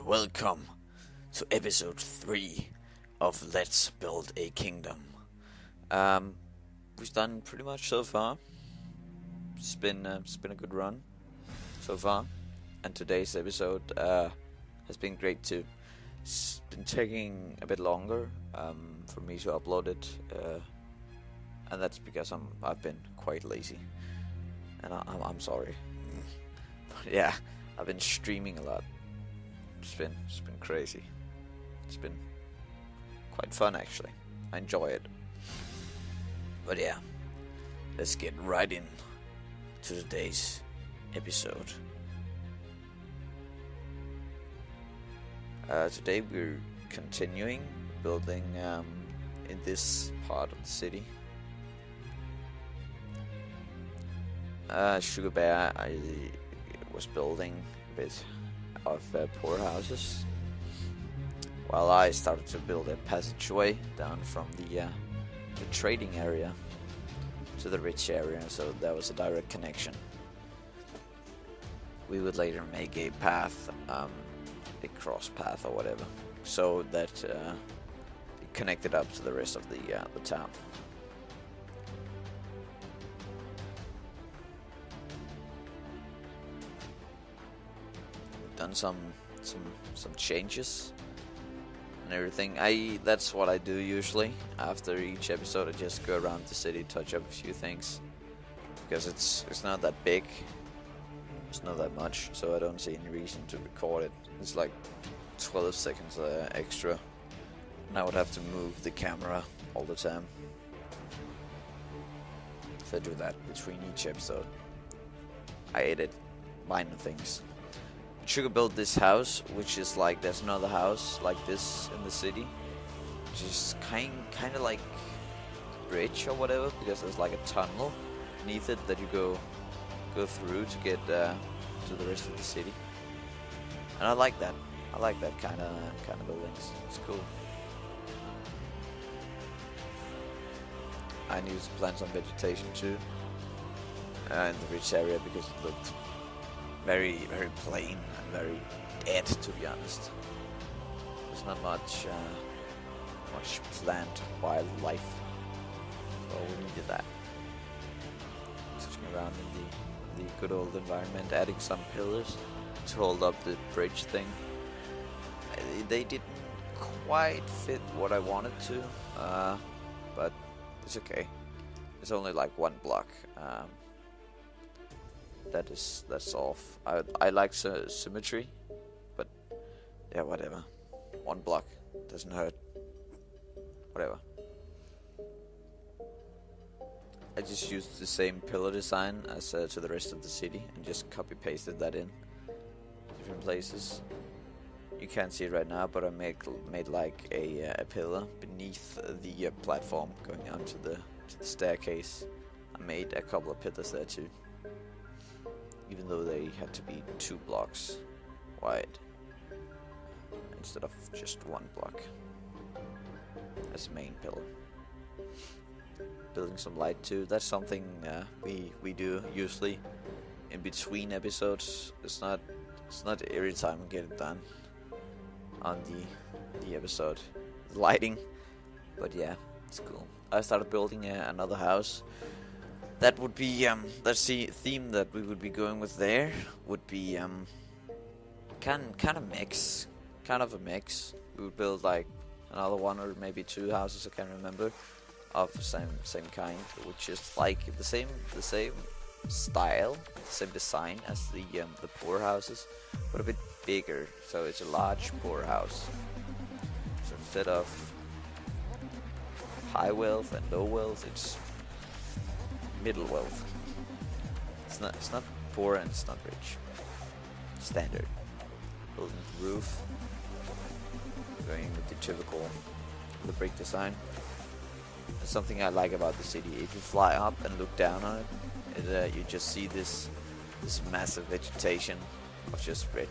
welcome to episode 3 of Let's Build a Kingdom. We've done pretty much so far. It's been a good run so far, and today's episode has been great too. It's been taking a bit longer for me to upload it, and that's because I've been quite lazy, and I'm sorry. But yeah, I've been streaming a lot. It's been crazy. It's been quite fun actually. I enjoy it. But yeah, let's get right in to today's episode. Today we're continuing building in this part of the city. Sugar Bear, I was building a bit of poor houses, while I started to build a passageway down from the trading area to the rich area, so there was a direct connection. We would later make a path, a cross path or whatever, so that it connected up to the rest of the town. Done some changes and everything. That's what I do usually. After each episode I just go around the city, touch up a few things, because it's not that big, it's not that much, so I don't see any reason to record it. It's like 12 seconds extra, and I would have to move the camera all the time if I do that between each episode. I edit minor things. Sugar built this house, which is like, there's another house like this in the city, which is kind of like a bridge or whatever, because there's like a tunnel beneath it that you go through to get to the rest of the city. And I like that. I like that kind of buildings. It's cool. I needed to plant some vegetation too in the rich area, because it looked very plain and very dead, to be honest. There's not much plant wildlife, so we needed that. Switching around in the good old environment, adding some pillars to hold up the bridge thing. They didn't quite fit what I wanted to, but it's okay. It's only like one block. That's off. I like symmetry, but yeah, whatever. One block doesn't hurt. Whatever. I just used the same pillar design as to the rest of the city, and just copy pasted that in different places. You can't see it right now, but I made like a pillar beneath the platform going onto the staircase. I made a couple of pillars there too, even though they had to be 2 blocks wide instead of just 1 block as a main pillar. Building some light too. That's something we do usually in between episodes. It's not every time we get it done on the episode lighting, but yeah, it's cool. I started building another house. That would be that's the theme that we would be going with. There would be kind of a mix. We would build like another 1 or maybe 2 houses, I can't remember, of the same kind, which is like the same style, the same design as the poor houses, but a bit bigger. So it's a large poor house. So instead of high wealth and low wealth, it's middle wealth. It's not poor and it's not rich. Standard. Building the roof. Going with the typical brick design. That's something I like about the city. If you fly up and look down on it, you just see this massive vegetation of just red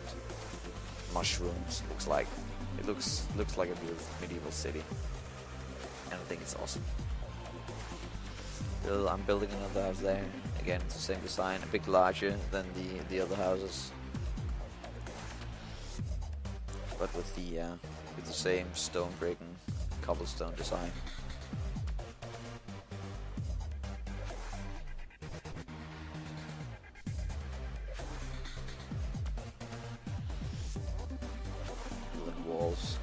mushrooms. It looks like a beautiful medieval city, and I think it's awesome. I'm building another house there. Again, it's the same design, a bit larger than the other houses. but with the same stone brick and cobblestone design. Wooden walls,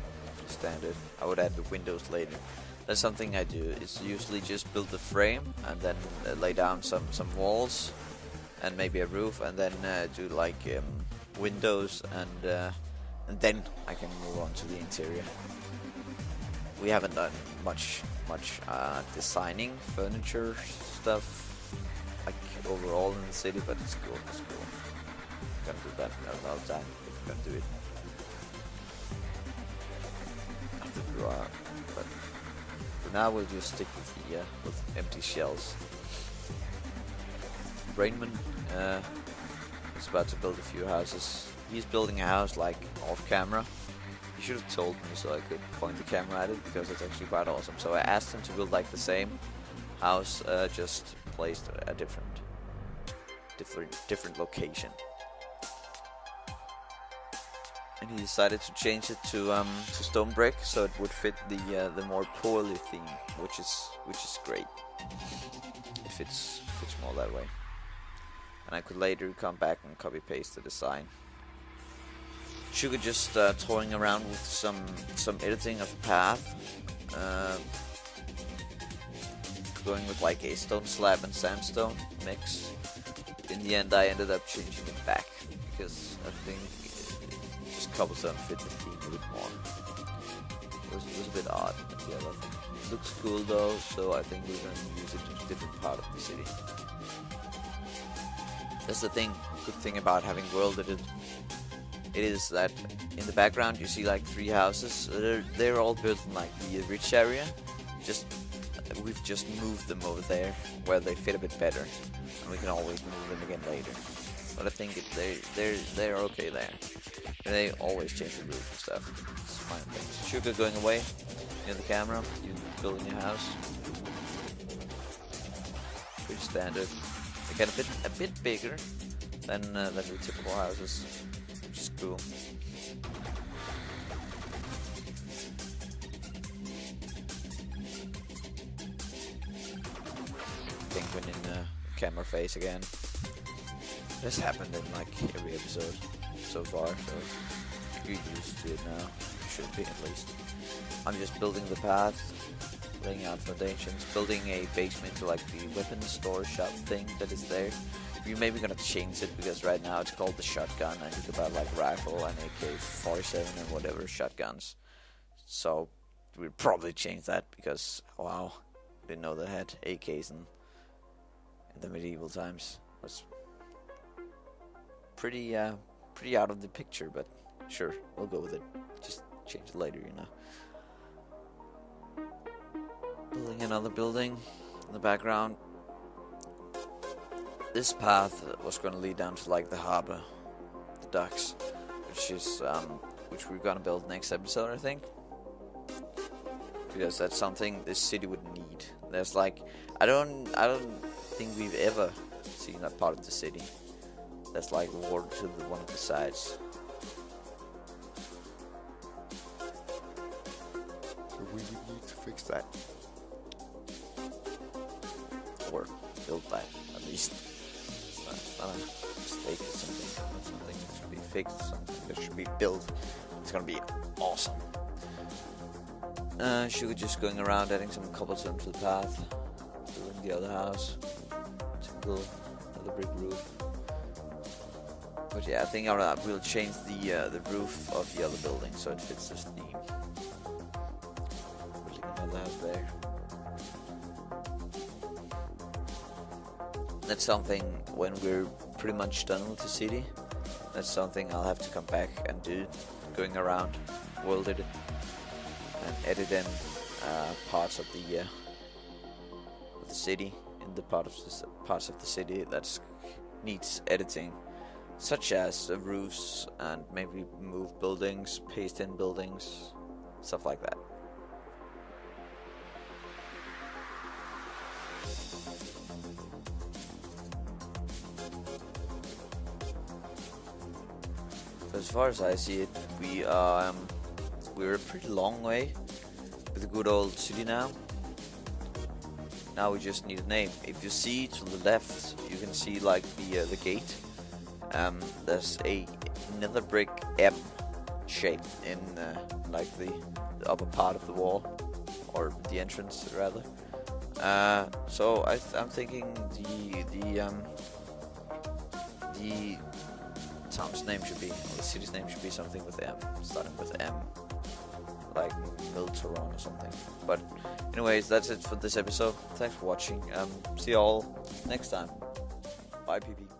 standard. I would add the windows later. That's something I do. Is usually just build the frame and then lay down some walls and maybe a roof, and then do like windows, and then I can move on to the interior. We haven't done much designing furniture stuff like overall in the city, but it's cool. We're gonna do that another time. We're gonna do it after the draw, but for now we'll just stick with empty shells. Rainman is about to build a few houses. He's building a house like off camera. He should have told me so I could point the camera at it, because it's actually quite awesome. So I asked him to build like the same house, just placed at a different location. And he decided to change it to stone brick, so it would fit the more poorly theme, which is great. It fits more that way. And I could later come back and copy paste the design. Sugar just toying around with some editing of the path, going with like a stone slab and sandstone mix. In the end, I ended up changing it back because I think just cobblestone fit the theme a bit more. It was a bit odd at the other thing. It looks cool though, so I think we're going to use it in a different part of the city. That's the good thing about having worlded it. It is that in the background you see like 3 houses. They're all built in like the rich area. We've just moved them over there where they fit a bit better, and we can always move them again later. But I think they're okay there. And they always change the roof and stuff. It's fine things. Sugar going away near the camera. You building your house. Pretty standard. They get a bit bigger than the typical houses, which is cool. Penguin in camera face again. This happened in like every episode so far, so you're used to it now. You should be at least. I'm just building the path, laying out foundations, building a basement to like the weapon store shop thing that is there. We're maybe gonna change it because right now it's called the shotgun, and you can buy like rifle and AK-47 and whatever shotguns. So we'll probably change that because wow, didn't know they had AKs in the medieval times. It was pretty out of the picture, but sure, we'll go with it. Just change it later, you know. Building another building in the background. This path was going to lead down to like the harbor, the docks, which we're going to build next episode, I think, because that's something this city would need. There's like I don't think we've ever seen that part of the city. That's like water to one of the sides. So we would need to fix that. Or build that, at least. It's not a mistake, it's something. Not something that should be fixed, something that should be built. It's gonna be awesome. Sugar just going around adding some cobblestone to the path. Building the other house. Typical another brick roof. But yeah, I think we'll change the roof of the other building so it fits this theme. Building another house there. That's something when we're pretty much done with the city. That's something I'll have to come back and do, going around, world edit, and edit in parts of the city, in the parts of the city that needs editing, such as the roofs and maybe move buildings, paste in buildings, stuff like that. as far as I see it, we're a pretty long way with the good old city now. Now we just need a name. If you see to the left, you can see like the gate. There's a nether brick M shape in like the upper part of the wall, or the entrance rather. So I'm thinking the town's name should be, or the city's name should be something with M, starting with M, like Miltoron or something. But anyways, that's it for this episode. Thanks for watching. See you all next time. Bye, PP.